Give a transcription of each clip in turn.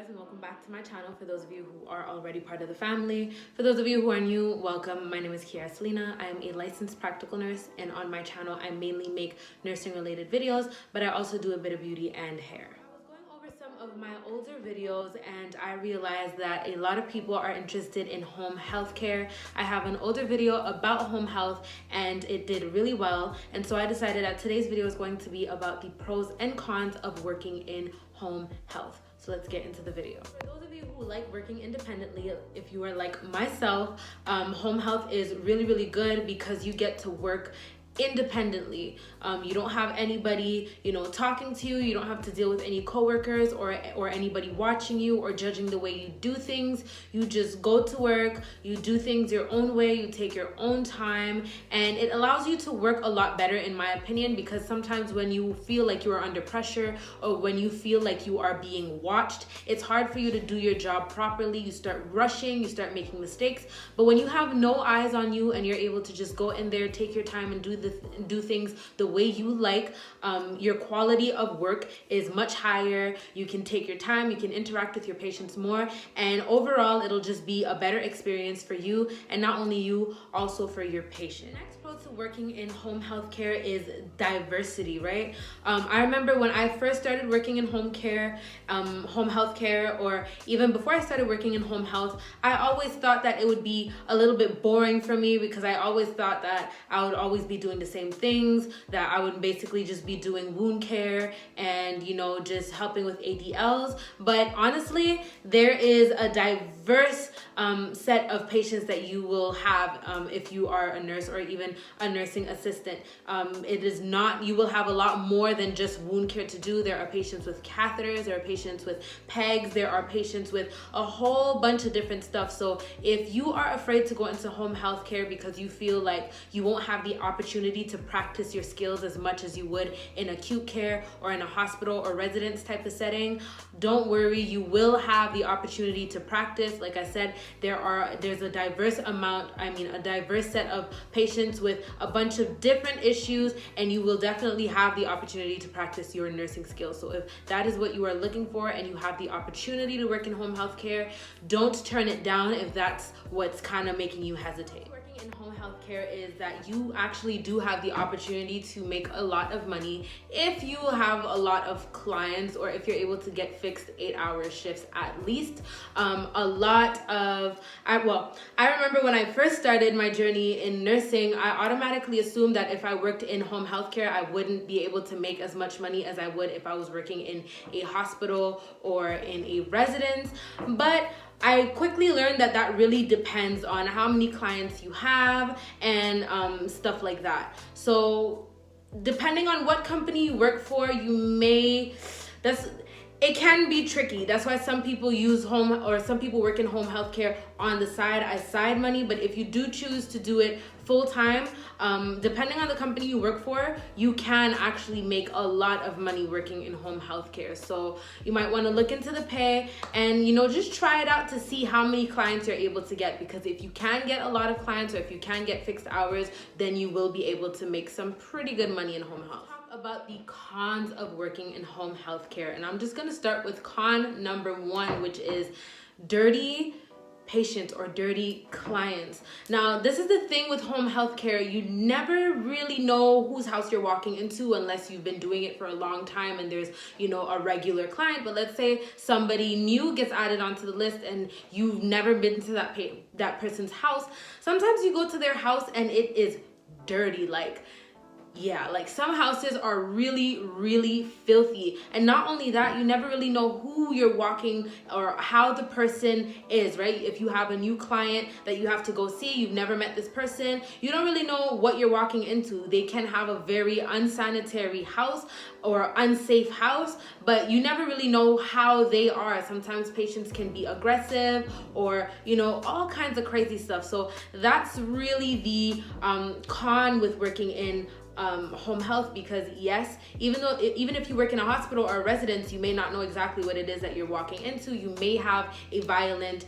and welcome back to my channel. For those of you who are already part of the family, for those of you who are new, welcome. My name is Selena. I am a licensed practical nurse, and on my channel I mainly make nursing related videos, but I also do a bit of beauty and hair. I was going over some of my older videos and I realized that a lot of people are interested in home health care. I have an older video about home health and it did really well, and so I decided that today's video is going to be about the pros and cons of working in home health. So let's get into the video. For those of you who like working independently, if you are like myself, home health is really good because you get to work independently. You don't have anybody, talking to you. You don't have to deal with any coworkers or anybody watching you or judging the way you do things. You just go to work, you do things your own way, you take your own time, and it allows you to work a lot better, in my opinion, because sometimes when you feel like you are under pressure or when you feel like you are being watched, it's hard for you to do your job properly. You start rushing, you start making mistakes. But when you have no eyes on you and you're able to just go in there, take your time and do things the way you like, your quality of work is much higher. You can take your time, you can interact with your patients more, and overall it'll just be a better experience for you, and not only you, also for your patient. The next pro to working in home health care is diversity, right? I remember when I first started working in home health care, or even before I started working in home health, I always thought that it would be a little bit boring for me, because I always thought that I would always be doing the same things, that I would basically just be doing wound care and just helping with ADLs. But honestly, there is a diverse set of patients that you will have if you are a nurse or even a nursing assistant. You will have a lot more than just wound care to do. There are patients with catheters, there are patients with pegs, there are patients with a whole bunch of different stuff. So if you are afraid to go into home health care because you feel like you won't have the opportunity to practice your skills as much as you would in acute care or in a hospital or residence type of setting, don't worry, you will have the opportunity to practice. Like I said, there's a diverse set of patients with a bunch of different issues, and you will definitely have the opportunity to practice your nursing skills. So if that is what you are looking for and you have the opportunity to work in home health care, don't turn it down if that's what's kind of making you hesitate. In home health care is that you actually do have the opportunity to make a lot of money if you have a lot of clients, or if you're able to get fixed 8-hour shifts at least. I remember when I first started my journey in nursing, I automatically assumed that if I worked in home health care, I wouldn't be able to make as much money as I would if I was working in a hospital or in a residence. But I quickly learned that really depends on how many clients you have and stuff like that. So depending on what company you work for, it can be tricky. That's why some people some people work in home health care on the side as side money. But if you do choose to do it full time, depending on the company you work for, you can actually make a lot of money working in home health care. So you might want to look into the pay and just try it out to see how many clients you're able to get, because if you can get a lot of clients, or if you can get fixed hours, then you will be able to make some pretty good money in home health. About the cons of working in home health care, and I'm just going to start with con number 1, which is dirty patients or dirty clients. Now, this is the thing with home health care. You never really know whose house you're walking into unless you've been doing it for a long time and there's a regular client. But let's say somebody new gets added onto the list and you've never been to that person's house. Sometimes you go to their house and it is dirty. Like some houses are really filthy. And not only that, you never really know who you're walking or how the person is, right? If you have a new client that you have to go see, you've never met this person, you don't really know what you're walking into. They can have a very unsanitary house or unsafe house, but you never really know how they are. Sometimes patients can be aggressive or all kinds of crazy stuff. So that's really the con with working in home health, because yes, even if you work in a hospital or a residence, you may not know exactly what it is that you're walking into. You may have a violent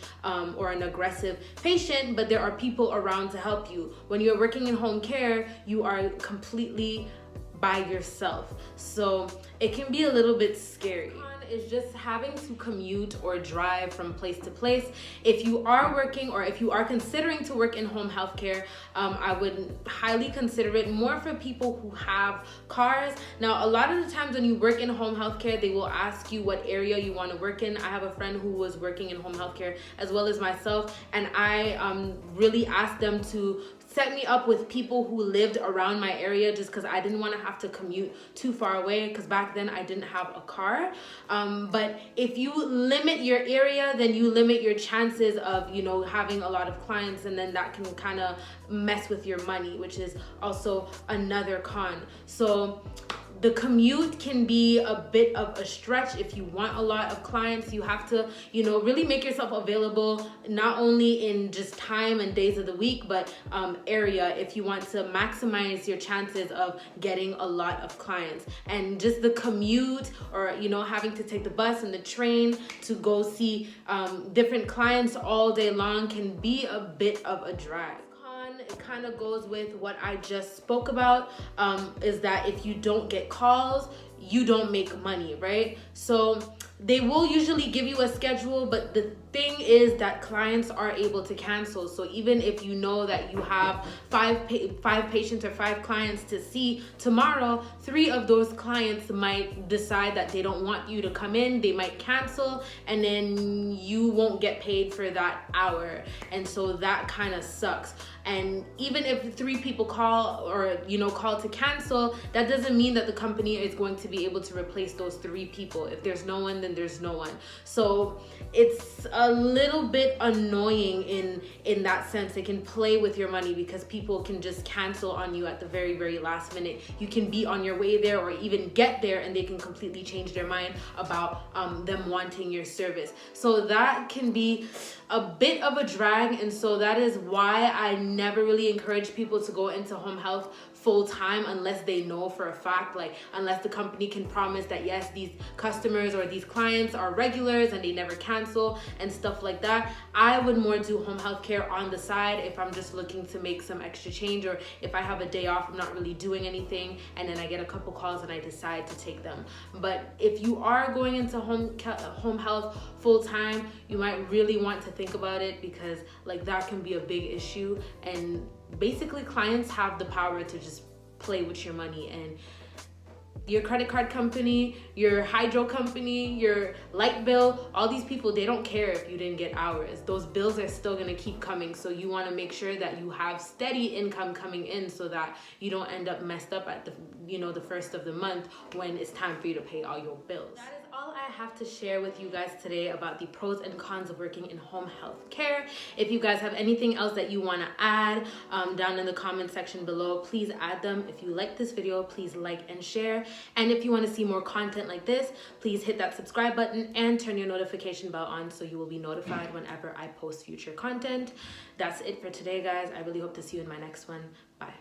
or an aggressive patient, but there are people around to help you. When you're working in home care, you are completely by yourself. So it can be a little bit scary. Is just having to commute or drive from place to place. If you are working or if you are considering to work in home healthcare, I would highly consider it more for people who have cars. Now, a lot of the times when you work in home healthcare, they will ask you what area you want to work in. I have a friend who was working in home healthcare as well as myself, and I really asked them to set me up with people who lived around my area, just because I didn't want to have to commute too far away, because back then I didn't have a car. But if you limit your area, then you limit your chances of, you know, having a lot of clients, and then that can kind of mess with your money, which is also another con. So the commute can be a bit of a stretch. If you want a lot of clients, you have to, you know, really make yourself available, not only in just time and days of the week, but area, if you want to maximize your chances of getting a lot of clients. And just the commute, or, you know, having to take the bus and the train to go see different clients all day long can be a bit of a drag. It kind of goes with what I just spoke about, is that if you don't get calls, you don't make money, right? So they will usually give you a schedule, but the thing is that clients are able to cancel. So even if you know that you have five patients or 5 clients to see tomorrow, 3 of those clients might decide that they don't want you to come in, they might cancel, and then you won't get paid for that hour. And so that kind of sucks. And even if 3 people call, or, you know, call to cancel, that doesn't mean that the company is going to be able to replace those 3 people. If there's no one, then there's no one. So it's a little bit annoying in that sense. It can play with your money because people can just cancel on you at the very, very last minute. You can be on your way there or even get there, and they can completely change their mind about them wanting your service. So that can be a bit of a drag. And so that is why I never really encourage people to go into home health full time unless they know for a fact, like unless the company can promise that yes, these customers or these clients are regulars and they never cancel and stuff like that. I would more do home health care on the side if I'm just looking to make some extra change, or if I have a day off, I'm not really doing anything, and then I get a couple calls and I decide to take them. But if you are going into home health full time, you might really want to think about it, because like that can be a big issue. And basically clients have the power to just play with your money, and your credit card company, your hydro company, your light bill, all these people, they don't care if you didn't get hours. Those bills are still gonna keep coming. So you wanna make sure that you have steady income coming in, so that you don't end up messed up at the, you know, the first of the month when it's time for you to pay all your bills. That is all I have to share with you guys today about the pros and cons of working in home health care. If you guys have anything else that you want to add down in the comment section below, please add them. If you like this video, please like and share. And if you want to see more content like this, please hit that subscribe button and turn your notification bell on so you will be notified whenever I post future content. That's it for today, guys. I really hope to see you in my next one. Bye.